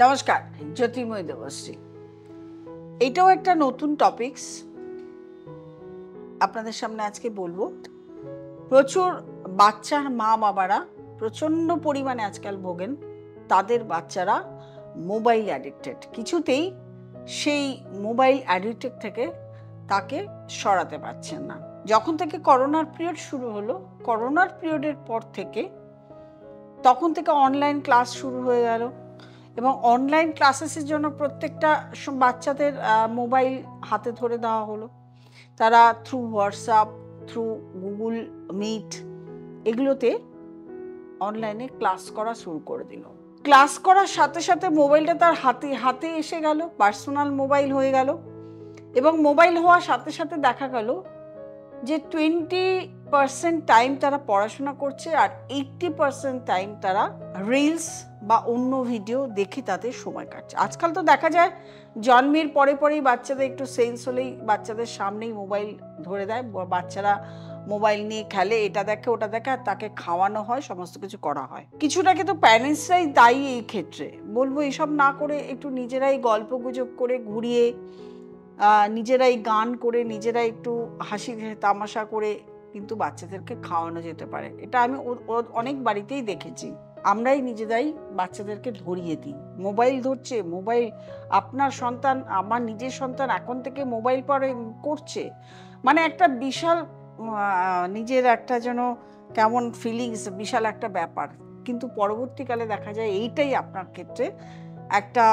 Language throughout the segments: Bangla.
নমস্কার, জ্যোতির্ময় দেবশ্রী। এটাও একটা নতুন টপিকস আপনাদের সামনে আজকে বলবো। প্রচুর বাচ্চার মা বাবারা প্রচণ্ড পরিমাণে আজকাল ভোগেন, তাদের বাচ্চারা মোবাইল অ্যাডিক্টেড। কিছুতেই সেই মোবাইল অ্যাডিক্টেড থেকে তাকে সরাতে পারছেন না। যখন থেকে করোনার পিরিয়ড শুরু হলো, করোনার পিরিয়ডের পর থেকে তখন থেকে অনলাইন ক্লাস শুরু হয়ে গেল এবং অনলাইন ক্লাসেসের জন্য প্রত্যেকটা বাচ্চাদের মোবাইল হাতে ধরে দেওয়া হলো। তারা through WhatsApp, through Google Meet এগুলোতে অনলাইনে ক্লাস করা শুরু করে দিল। ক্লাস করার সাথে সাথে মোবাইলটা তার হাতে হাতে এসে গেল, পার্সোনাল মোবাইল হয়ে গেল। এবং মোবাইল হওয়ার সাথে সাথে দেখা গেল যে 20% টাইম তারা পড়াশোনা করছে আর 80% টাইম তারা রিলস বা অন্য ভিডিও দেখে তাদের সময় কাটছে। আজকাল তো দেখা যায় জন্মের পরে পরেই বাচ্চাদের একটু সেন্স হলেই বাচ্চাদের সামনেই মোবাইল ধরে দেয়, বাচ্চারা মোবাইল নিয়ে খেলে, এটা দেখে ওটা দেখে, আর তাকে খাওয়ানো হয়, সমস্ত কিছু করা হয়। কিছুটা কিন্তু প্যারেন্টসরাই দায়ী এই ক্ষেত্রে। বলবো এসব না করে একটু নিজেরাই গল্প গুজব করে, ঘুরিয়ে নিজেরাই গান করে, নিজেরাই একটু হাসি তামাশা করে কিন্তু বাচ্চাদেরকে খাওয়ানো যেতে পারে। এটা আমি অনেক বাড়িতেই দেখেছি। আমরাই নিজেরাই বাচ্চাদেরকে ধরিয়ে দিই। মোবাইল ধরছে, মোবাইল আপনার সন্তান, আমার নিজের সন্তান এখন থেকে মোবাইল পরে করছে, মানে একটা বিশাল নিজের একটা যেন কেমন ফিলিংস, বিশাল একটা ব্যাপার। কিন্তু পরবর্তীকালে দেখা যায় এইটাই আপনার ক্ষেত্রে একটা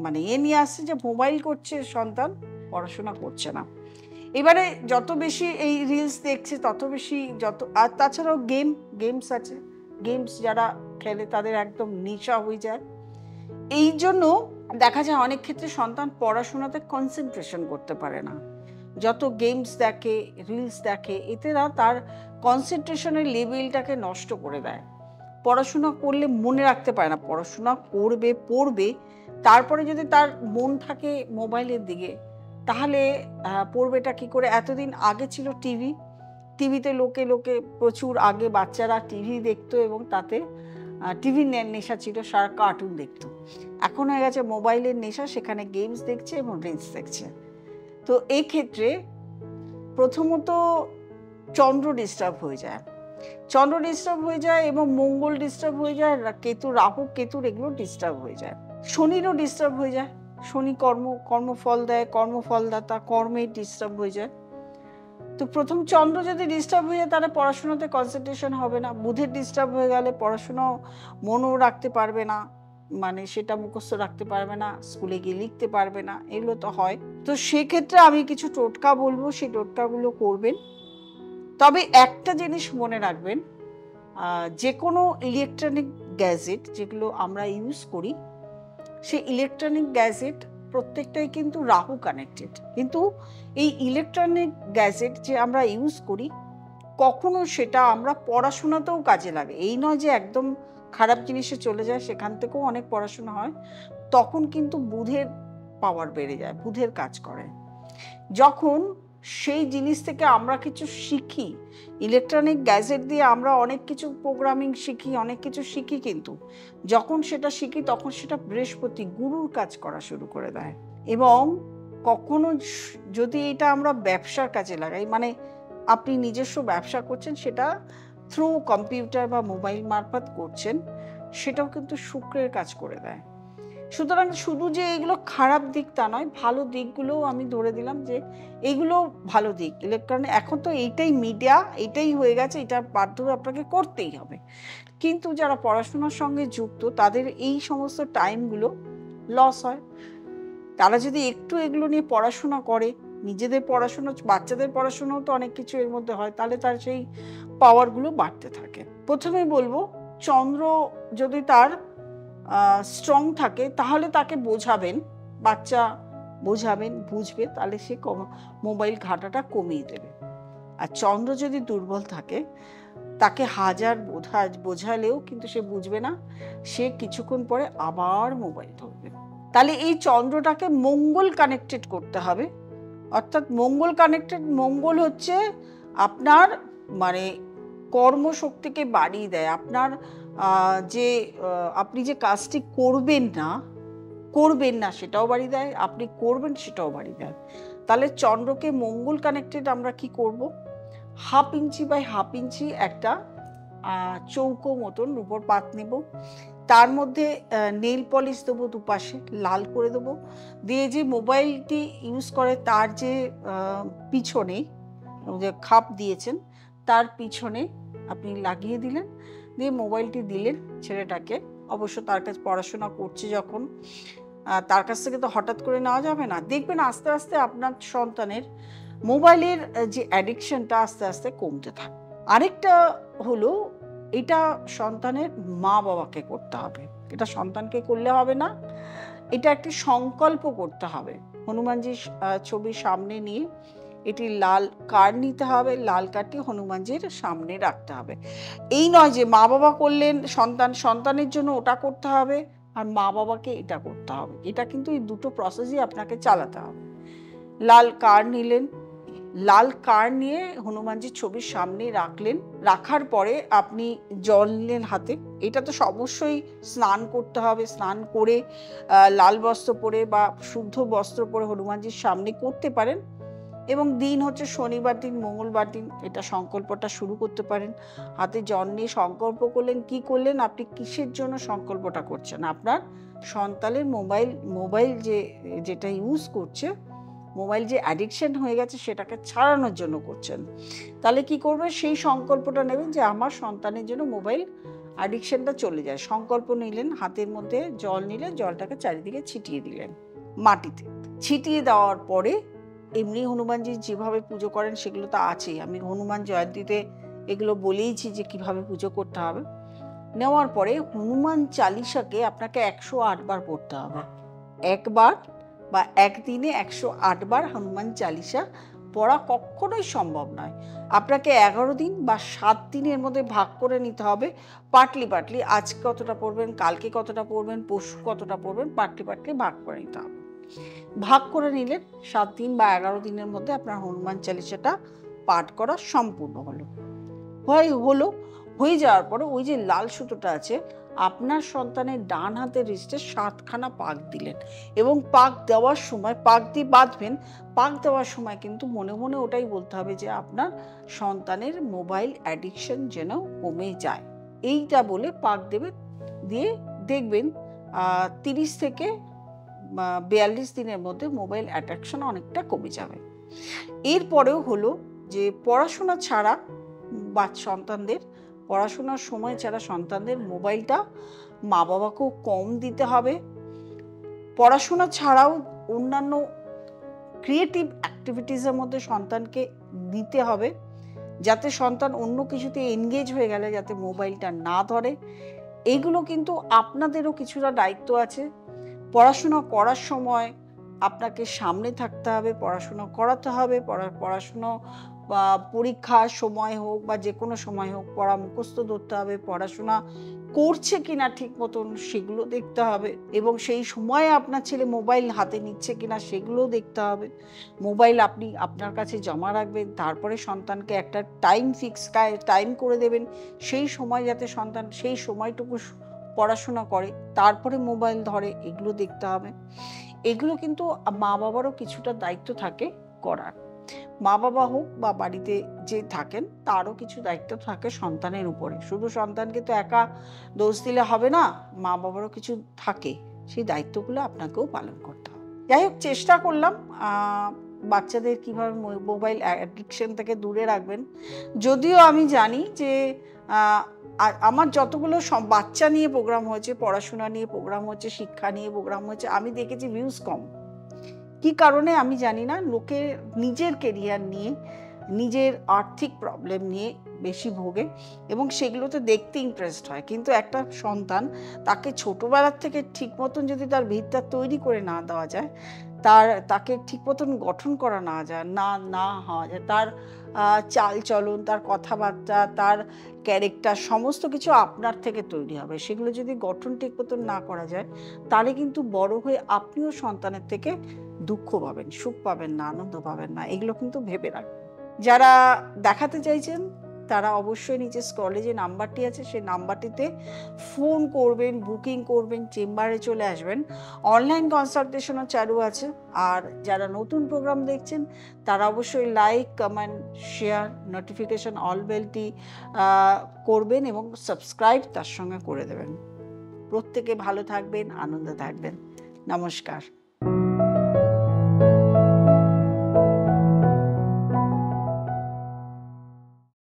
মানে নিয়ে আসছে যে মোবাইল করছে সন্তান, পড়াশোনা করছে না। এবারে যত বেশি এই রিলস দেখছে তত বেশি আর তাছাড়াও গেমস আছে, গেমস যারা খেলে তাদের একদম নেশা হয়ে যায়। এই জন্য দেখা যায় অনেক ক্ষেত্রে সন্তান পড়াশোনাতে কনসেন্ট্রেশন করতে পারে না। যত গেমস দেখে, রিলস দেখে, এতে না তার কনসেন্ট্রেশনের লেভেলটাকে নষ্ট করে দেয়। পড়াশোনা করলে মনে রাখতে পারে না, পড়াশোনা পড়বে, তারপরে যদি তার মন থাকে মোবাইলের দিকে, তাহলে পড়বেটা কি করে? এতদিন আগে ছিল টিভিতে লোকে প্রচুর আগে বাচ্চারা টিভি দেখতো এবং তাতে টিভির নেশা ছিল, সারা কার্টুন দেখতো। এখন হয়ে গেছে মোবাইলের নেশা, সেখানে গেমস দেখছে এবং রিলস দেখছে। তো এই ক্ষেত্রে প্রথমত চন্দ্র ডিস্টার্ব হয়ে যায় এবং মঙ্গল ডিস্টার্ব হয়ে যায়, রাহু কেতুর এগুলো ডিস্টার্ব হয়ে যায়, শনিরও ডিস্টার্ব হয়ে যায়। শনি কর্মফল দেয়, কর্মফলদাতা, কর্মে ডিস্টার্ব হয়ে যায়। তো প্রথম চন্দ্র যদি ডিস্টার্ব হয়ে যায় তাহলে পড়াশোনাতে কনসেন্ট্রেশন হবে না। বুধের ডিস্টার্ব হয়ে গেলে পড়াশোনাও মনও রাখতে পারবে না, মানে সেটা মুখস্থ রাখতে পারবে না, স্কুলে গিয়ে লিখতে পারবে না, এগুলো তো হয়। তো সেক্ষেত্রে আমি কিছু টোটকা বলবো, সেই টোটকাগুলো করবেন। তবে একটা জিনিস মনে রাখবেন, যে কোনো ইলেকট্রনিক গ্যাজেট যেগুলো আমরা ইউজ করি, সেই ইলেকট্রনিক গ্যাজেট প্রত্যেকটাই কিন্তু রাহু কানেক্টেড। কিন্তু এই ইলেকট্রনিক গ্যাজেট যে আমরা ইউজ করি, কখনো সেটা আমরা পড়াশোনাতেও কাজে লাগে। এই নয় যে একদম খারাপ জিনিসে চলে যায়, সেখান থেকেও অনেক পড়াশোনা হয়। তখন কিন্তু বুধের পাওয়ার বেড়ে যায়, বুধের কাজ করে। যখন সেই জিনিস থেকে আমরা কিছু শিখি, ইলেকট্রনিক গ্যাজেট দিয়ে আমরা অনেক কিছু প্রোগ্রামিং শিখি, অনেক কিছু শিখি, কিন্তু যখন সেটা শিখি তখন সেটা বৃহস্পতি, গুরুর কাজ করা শুরু করে দেয়। এবং কখনো যদি এটা আমরা ব্যবসার কাজে লাগাই, মানে আপনি নিজস্ব ব্যবসা করছেন, সেটা থ্রু কম্পিউটার বা মোবাইল মারফত করছেন, সেটাও কিন্তু শুক্রের কাজ করে দেয়। সুতরাং শুধু যে এগুলো খারাপ দিক তা নয়, ভালো দিকগুলোও আমি ধরে দিলাম যে এগুলো ভালো দিক। ইলেকট্রনিক এখন তো এইটাই মিডিয়া, এইটাই হয়ে গেছে, এটা বাধ্য আপনাকে করতেই হবে। কিন্তু যারা পড়াশোনার সঙ্গে যুক্ত তাদের এই সমস্ত টাইমগুলো লস হয়। তারা যদি একটু এগুলো নিয়ে পড়াশোনা করে, নিজেদের পড়াশোনা, বাচ্চাদের পড়াশোনাও তো অনেক কিছু এর মধ্যে হয়, তাহলে তার সেই পাওয়ারগুলো বাড়তে থাকে। প্রথমেই বলবো, চন্দ্র যদি তার স্ট্রং থাকে তাহলে তাকে বোঝাবেন, বাচ্চা বোঝাবেন, বুঝবে, তাহলে সে মোবাইল ঘাটাটা কমিয়ে দেবে। আর চন্দ্র যদি দুর্বল থাকে, তাকে হাজার বোঝালেও কিন্তু সে বুঝবে না, সে কিছুক্ষণ পরে আবার মোবাইল ধরবে। তাহলে এই চন্দ্রটাকে মঙ্গল কানেক্টেড করতে হবে। অর্থাৎ মঙ্গল কানেক্টেড, মঙ্গল হচ্ছে আপনার মানে কর্মশক্তিকে বাড়িয়ে দেয়। আপনার যে আপনি যে কাজটি করবেন না, করবেন না সেটাও বাড়িয়ে দেয়, আপনি করবেন সেটাও বাড়িয়ে দেয়। তাহলে চন্দ্রকে মঙ্গল কানেক্টেড আমরা কি করব, 1/2 ইঞ্চি বাই 1/2 ইঞ্চি একটা চৌকো মতন রূপোর পাত নেব, তার মধ্যে নেল পলিশ দেবো দুপাশে, লাল করে দেবো, দিয়ে যে মোবাইলটি ইউজ করে তার যে পিছনে যে খাপ দিয়েছেন তার পিছনে আপনি লাগিয়ে দিলেন, দিয়ে মোবাইলটি দিলেন ছেলেটাকে। অবশ্য তার কাছে পড়াশোনা করছে যখন, তার কাছ থেকে তো হঠাৎ করে নেওয়া যাবে না। দেখবেন আস্তে আস্তে আপনার সন্তানের মোবাইলের যে অ্যাডিকশনটা আস্তে আস্তে কমতে থাকে। আরেকটা হলো, এটা সন্তানের মা বাবাকে করতে হবে, এটা সন্তানকে করলে হবে না, এটা একটি সংকল্প করতে হবে। হনুমানজির ছবির সামনে নিয়ে এটি লাল কার্ড নিতে হবে, লাল কার্ডটি হনুমানজির সামনে রাখতে হবে। এই নয় যে মা বাবা করলেন, সন্তানের জন্য ওটা করতে হবে আর মা বাবাকে এটা করতে হবে, এটা কিন্তু এই দুটো প্রসেসই আপনাকে চালাতে হবে। লাল কার্ড নিলেন, লাল কার্ড নিয়ে হনুমানজির ছবির সামনে রাখলেন, রাখার পরে আপনি জল নিলেন হাতে। এটা তো অবশ্যই স্নান করতে হবে, স্নান করে লাল বস্ত্র পরে বা শুদ্ধ বস্ত্র পরে হনুমানজির সামনে করতে পারেন, এবং দিন হচ্ছে শনিবার দিন, মঙ্গলবার দিন এটা সংকল্পটা শুরু করতে পারেন। হাতে জল নিয়ে সংকল্প করলেন, কি করলেন, আপনি কিসের জন্য সংকল্পটা করছেন, আপনার সন্তানের মোবাইল যেটা ইউজ করছে, মোবাইল যে অ্যাডিকশন হয়ে গেছে সেটাকে ছাড়ানোর জন্য করছেন। তাহলে কি করবেন, সেই সংকল্পটা নেবেন যে আমার সন্তানের জন্য মোবাইল অ্যাডিকশনটা চলে যায়। সংকল্প নিলেন, হাতের মধ্যে জল নিলেন, জলটাকে চারিদিকে ছিটিয়ে দিলেন মাটিতে। ছিটিয়ে দেওয়ার পরে এমনি হনুমানজি যেভাবে পুজো করেন সেগুলো তো আছেই, আমি হনুমান জয়ন্তীতে এগুলো বলেইছি যে কিভাবে পুজো করতে হবে। নেওয়ার পরে হনুমান চালিসাকে আপনাকে 108 বার পড়তে হবে। একবার বা একদিনে 108 বার হনুমান চালিসা পড়া কখনোই সম্ভব নয়। আপনাকে 11 দিন বা 7 দিনের মধ্যে ভাগ করে নিতে হবে, পার্টলি আজকে কতটা পড়বেন, কালকে কতটা পড়বেন, পরশু কতটা পড়বেন, পার্টলি ভাগ করে নিতে হবে। ভাগ করে নিলেন, 7 দিন বা 11 দিনের মধ্যে আপনার হনুমান চালিসাটা পাঠ করা সম্পূর্ণ হয়ে যাওয়ার পরে ওই যে লাল সুতোটা আছে, আপনার সন্তানের ডান হাতের রিস্টে 7খানা পাক দিলেন, এবং পাক দেওয়ার সময়, পাক দিয়ে বাঁধবেন, পাক দেওয়ার সময় কিন্তু মনে মনে ওটাই বলতে হবে যে আপনার সন্তানের মোবাইল অ্যাডিকশন যেন কমে যায়, এইটা বলে পাক দেবে। দিয়ে দেখবেন 30 থেকে 42 দিনের মধ্যে মোবাইল অ্যাডিকশন অনেকটা কমে যাবে। এরপরেও হলো যে পড়াশোনা ছাড়া বা পড়াশোনার সময় ছাড়া সন্তানদের মোবাইলটা মা বাবাকেও কম দিতে হবে। পড়াশোনা ছাড়াও অন্যান্য ক্রিয়েটিভ অ্যাক্টিভিটিসের মধ্যে সন্তানকে দিতে হবে, যাতে সন্তান অন্য কিছুতে এনগেজ হয়ে গেলে যাতে মোবাইলটা না ধরে। এইগুলো কিন্তু আপনাদেরও কিছুটা দায়িত্ব আছে। পড়াশোনা করার সময় আপনাকে সামনে থাকতে হবে, পড়াশোনা করাতে হবে, পড়াশুনো বা পরীক্ষার সময় হোক বা যে কোনো সময় হোক পড়া মুখস্থ ধরতে হবে, পড়াশোনা করছে কিনা ঠিক মতন সেগুলো দেখতে হবে, এবং সেই সময়ে আপনার ছেলে মোবাইল হাতে নিচ্ছে কিনা সেগুলোও দেখতে হবে। মোবাইল আপনি আপনার কাছে জমা রাখবেন, তারপরে সন্তানকে একটা টাইম করে দেবেন, সেই সময় যাতে সন্তান সেই সময়টুকু পড়াশোনা করে, তারপরে মোবাইল ধরে, এগুলো দেখতে হবে। এগুলো কিন্তু মা বাবারও কিছুটা দায়িত্ব থাকে করার। মা বাবা হোক বা বাড়িতে যে থাকেন তারও কিছু দায়িত্ব থাকে সন্তানের উপরে। শুধু সন্তানকে তো একা দোষ দিলে হবে না, মা বাবারও কিছু থাকে, সেই দায়িত্বগুলো আপনাকেও পালন করতে হবে। যাই হোক, চেষ্টা করলাম বাচ্চাদের কীভাবে মোবাইল অ্যাডিকশন থেকে দূরে রাখবেন। যদিও আমি জানি যে আমার যতগুলো বাচ্চা নিয়ে প্রোগ্রাম হয়েছে, পড়াশোনা নিয়ে প্রোগ্রাম হয়েছে, শিক্ষা নিয়ে প্রোগ্রাম হয়েছে, আমি দেখেছি ভিউজ কম। কি কারণে আমি জানি না, লোকে নিজের কেরিয়ার নিয়ে, নিজের আর্থিক প্রবলেম নিয়ে বেশি ভোগে এবং সেগুলোতে দেখতে ইন্টারেস্ট হয়। কিন্তু একটা সন্তান, তাকে ছোটোবেলার থেকে ঠিক মতন যদি তার ভিতটা তৈরি করে না দেওয়া যায়, তাকে ঠিক মতন গঠন করা না হওয়া যায়, তার চাল চলন, তার কথাবার্তা, তার ক্যারেক্টার সমস্ত কিছু আপনার থেকে তৈরি হবে। সেগুলো যদি গঠন ঠিক মতন না করা যায়, তাহলে কিন্তু বড় হয়ে আপনিও সন্তানের থেকে দুঃখ পাবেন, সুখ পাবেন না, আনন্দ পাবেন না। এগুলো কিন্তু ভেবে রাখবেন। যারা দেখাতে চাইছেন তারা অবশ্যই নিচে স্ক্রলে যে নাম্বারটি আছে সেই নাম্বারটিতে ফোন করবেন, বুকিং করবেন, চেম্বারে চলে আসবেন। অনলাইন কনসালটেশনও চালু আছে। আর যারা নতুন প্রোগ্রাম দেখছেন তারা অবশ্যই like, comment, share, notification all বেলটি করবেন এবং সাবস্ক্রাইব তার সঙ্গে করে দেবেন। প্রত্যেকে ভালো থাকবেন, আনন্দে থাকবেন। নমস্কার।